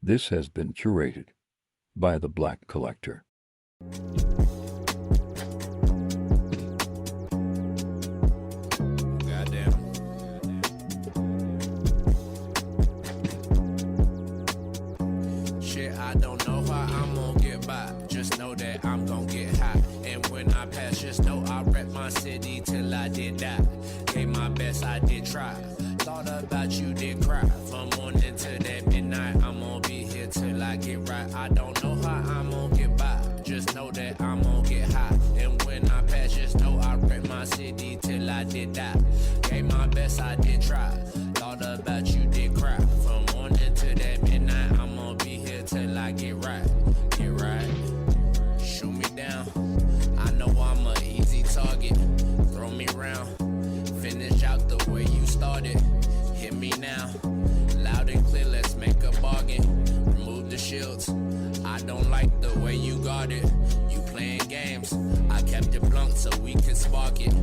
This has been curated by The Black Collector. Goddamn. Shit, I don't know how I'm gonna get by. Just know that I'm gonna get high. And when I pass, just know I rep my city till I did die. Gave my best, I did try. Thought about you, did cry. From morning to that midnight, I'm gonna be here till I get right. I don't know how I'm gonna get by. Just know that I'm gonna get high. And when I pass, just know I rep my city till I did die. Gave my best, I did try. Thought about you, did cry. From morning to that midnight, I'm gonna be here till I get right. Get right. Shoot me down. I know I'm an easy target. Throw me round. Finish out the way you started. Hit me now. Loud and clear, let's make a bargain. Remove the shields. I don't like the way you guard it. You playing games. I kept it blunt so we could spark it.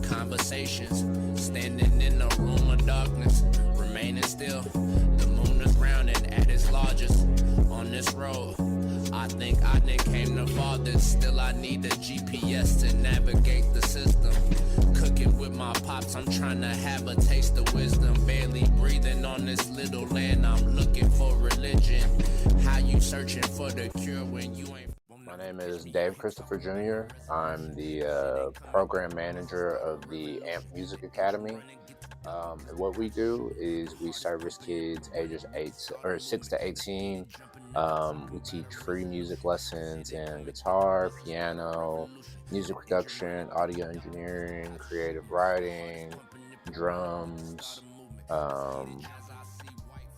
Conversations. Standing in a room of darkness. Remaining still. The moon is round and at its largest. On this road, I think I done came the farthest. Still I need a GPS to navigate the system. Cooking with my pops, I'm trying to have a taste of wisdom. Barely breathing on this little land, I'm looking for religion. How you searching for the cure when you ain't... My name is Dave Christopher Jr. I'm the program manager of the AMP Music Academy. And what we do is we service kids ages 6 to 18. We teach free music lessons in guitar, piano, music production, audio engineering, creative writing, drums,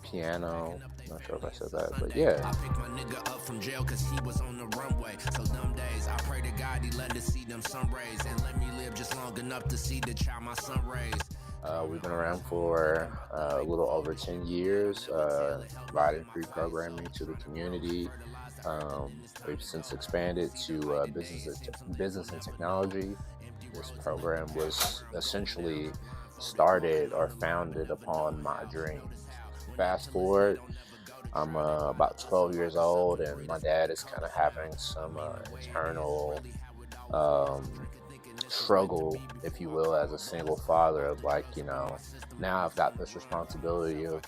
piano. Not sure if I said that, but yeah. I picked my nigga up from jail cause he was on the runway. So them days, I pray to God he let us see them sun rays and let me live just long enough to see the child my son raised. We've been around for a little over 10 years, providing free programming to the community. We've since expanded to business and technology. This program was essentially started or founded upon my dreams. Fast forward, I'm about 12 years old, and my dad is kind of having some internal struggle, if you will, as a single father of like, now I've got this responsibility of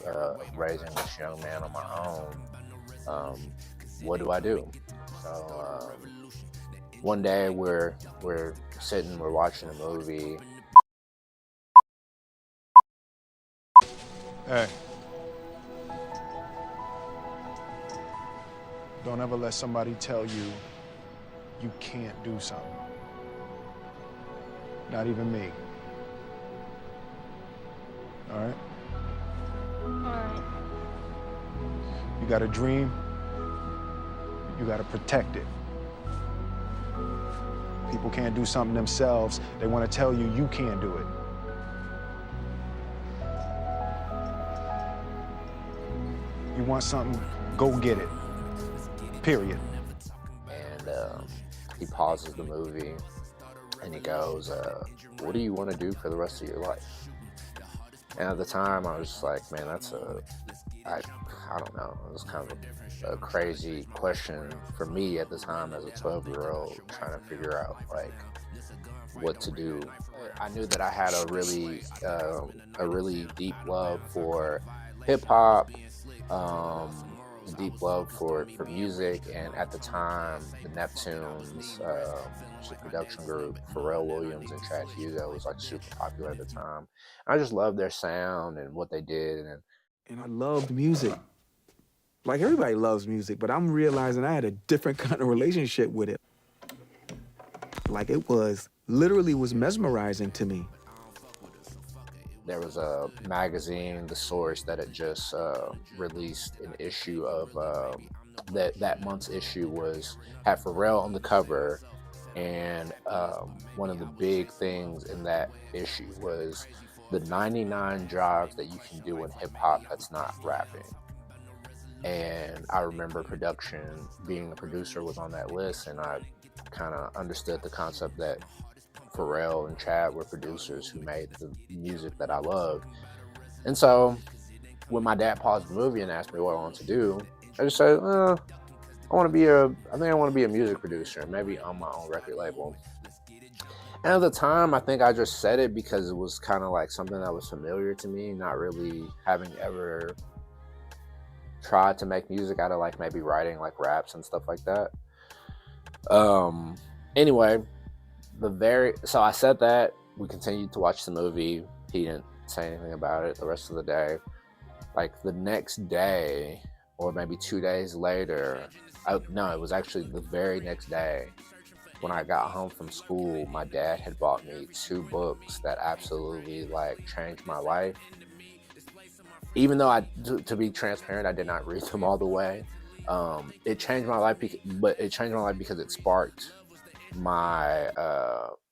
raising this young man on my own. What do I do? So one day we're sitting, we're watching a movie. Hey. Don't ever let somebody tell you you can't do something. Not even me. All right? All right. You got a dream, you got to protect it. People can't do something themselves. They want to tell you you can't do it. You want something, go get it. Period. And he pauses the movie and he goes, what do you want to do for the rest of your life? And at the time I was just like, man, that's I don't know, it was kind of a crazy question for me at the time as a 12-year-old trying to figure out like what to do. I knew that I had a really deep love for hip hop, deep love for music, and at the time the Neptunes, the production group, Pharrell Williams and Chad Hugo was like super popular at the time. And I just loved their sound and what they did, and I loved music. Like everybody loves music, but I'm realizing I had a different kind of relationship with it. Like it was literally was mesmerizing to me. There was a magazine, The Source, that had just released an issue of that month's issue had Pharrell on the cover, and one of the big things in that issue was the 99 jobs that you can do in hip hop that's not rapping. And I remember production, being a producer, was on that list, and I kind of understood the concept that Pharrell and Chad were producers who made the music that I loved. And so when my dad paused the movie and asked me what I wanted to do, I just said, I think I want to be a music producer, maybe on my own record label. And at the time, I think I just said it because it was kind of like something that was familiar to me, not really having ever tried to make music out of like maybe writing like raps and stuff like that. Anyway, so I said that. We continued to watch the movie. He didn't say anything about it the rest of the day. Like the next day, or maybe 2 days later, no, it was actually the very next day. When I got home from school, my dad had bought me 2 books that absolutely like changed my life. Even though to be transparent, I did not read them all the way. It changed my life, but it changed my life because it sparked my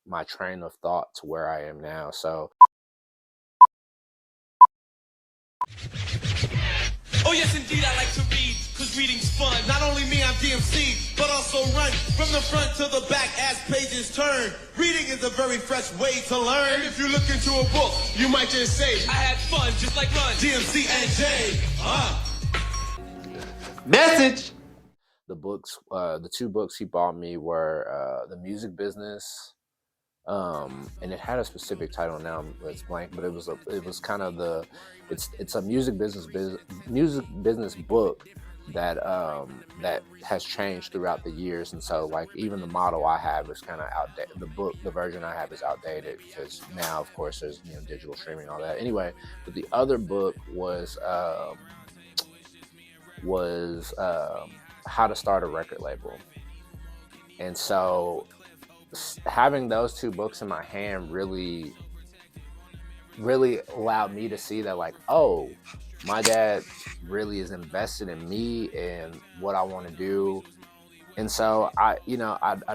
my train of thought to where I am now. So. Oh yes, indeed, I like to read, cause reading's fun. Not only me, I'm DMC, but also run from the front to the back as pages turn. Reading is a very fresh way to learn. And if you look into a book, you might just say, I had fun, just like run. DMC and J. Message! The 2 books he bought me were The Music Business, and it had a specific title. Now it's blank, but it was kind of it's a music business book that that has changed throughout the years, and so like even the model I have is kind of outdated. The version I have is outdated because now, of course, there's digital streaming and all that. Anyway, but the other book was How to Start a Record Label, and so having those 2 books in my hand really allowed me to see that, like, oh, my dad really is invested in me and what I want to do. And so I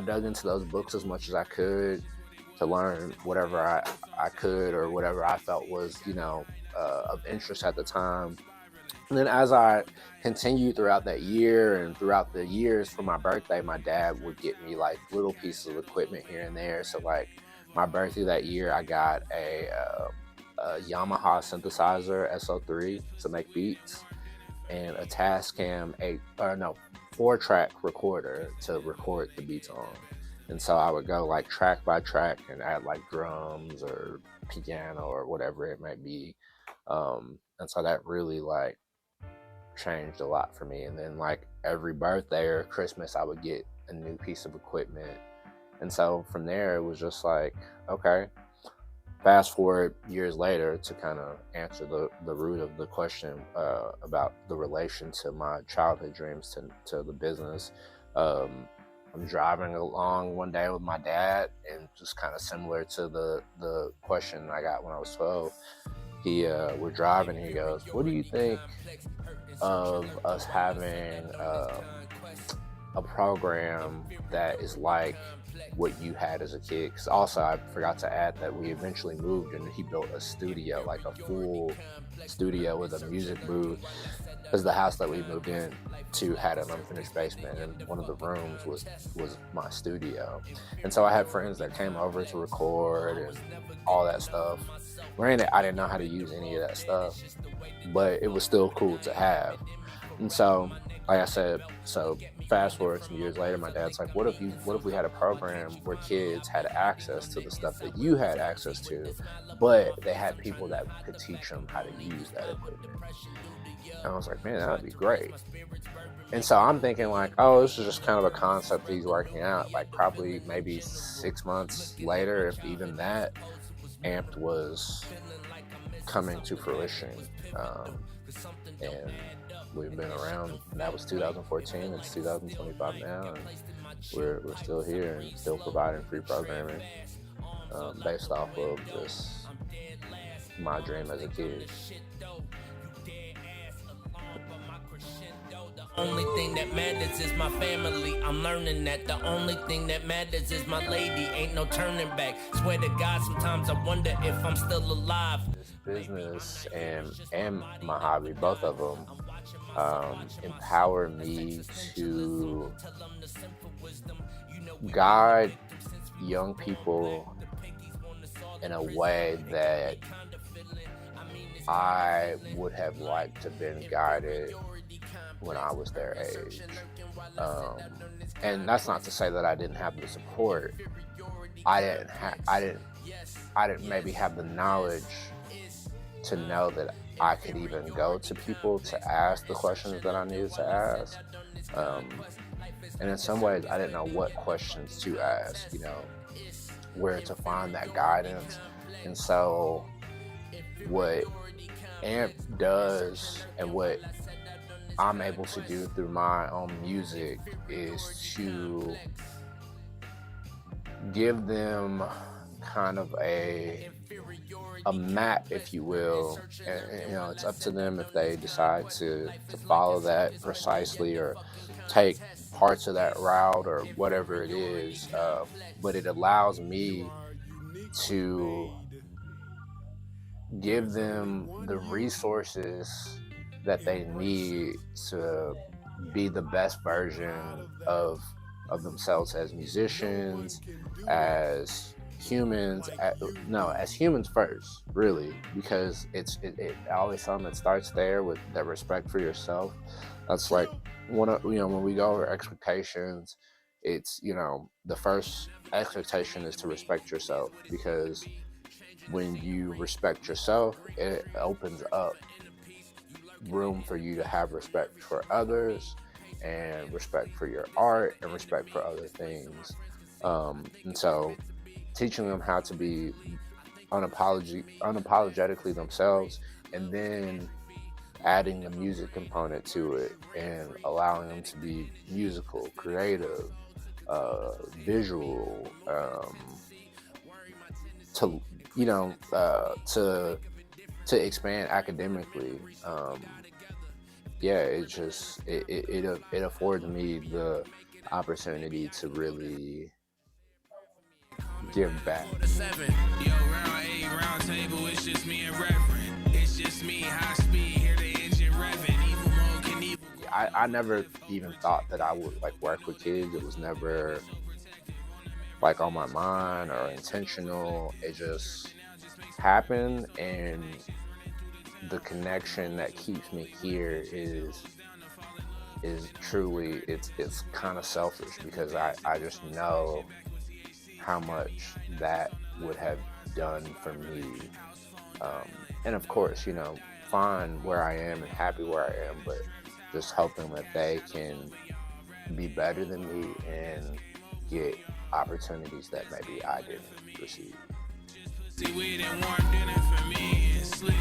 dug into those books as much as I could to learn whatever I could, or whatever I felt was of interest at the time. And then as I continued throughout that year and throughout the years for my birthday, my dad would get me like little pieces of equipment here and there. So like my birthday that year, I got a Yamaha synthesizer SO3 to make beats, and a Tascam 4-track recorder to record the beats on. And so I would go like track by track and add like drums or piano or whatever it might be. And so that really like changed a lot for me. And then like every birthday or Christmas, I would get a new piece of equipment. And so from there, it was just like, okay, fast forward years later to kind of answer the root of the question about the relation to my childhood dreams to the business. I'm driving along one day with my dad, and just kind of similar to the question I got when I was 12, we're driving and he goes, what do you think of us having a program that is like what you had as a kid? Because also I forgot to add that we eventually moved and he built a studio, like a full studio with a music booth, because the house that we moved in to had an unfinished basement, and one of the rooms was my studio. And so I had friends that came over to record and all that stuff. Granted, I didn't know how to use any of that stuff, but it was still cool to have. And so, like I said, so fast forward some years later, my dad's like, what if we had a program where kids had access to the stuff that you had access to, but they had people that could teach them how to use that equipment? And I was like, man, that would be great. And so I'm thinking like, oh, this is just kind of a concept he's working out. Like probably maybe 6 months later, if even that, Amped was coming to fruition. And we've been around, and that was 2014, it's 2025 now, and we're still here and still providing free programming based off of just my dream as a kid. Only thing that matters is my family. I'm learning that the only thing that matters is my lady. Ain't no turning back. Swear to God, sometimes I wonder if I'm still alive. This business and my hobby, both of them, empower me to guide young people in a way that I would have liked to have been guided when I was their age. And that's not to say that I didn't have the support. I didn't maybe have the knowledge to know that I could even go to people to ask the questions that I needed to ask. And in some ways, I didn't know what questions to ask, where to find that guidance. And so what AMP does and what I'm able to do through my own music is to give them kind of a map, if you will, and it's up to them if they decide to follow that precisely or take parts of that route or whatever it is, but it allows me to give them the resources that they need to be the best version of themselves as musicians, as humans, as humans first, really, because I always tell them it starts there with that respect for yourself. That's like when we go over expectations, it's the first expectation is to respect yourself, because when you respect yourself, it opens up room for you to have respect for others and respect for your art and respect for other things. And so teaching them how to be unapologetically themselves, and then adding the music component to it and allowing them to be musical, creative, visual, to expand academically. It affords me the opportunity to really give back. Yo, round 8, round table, it's just me and Reverend. It's just me, high speed, hear the engine revving. Evil mode can evil. I never even thought that I would work with kids. It was never on my mind or intentional. It just happened, and the connection that keeps me here is truly, it's kind of selfish, because I just know how much that would have done for me. And of course, fine where I am and happy where I am, but just hoping that they can be better than me and get opportunities that maybe I didn't receive. See, we didn't want dinner for me and sleep.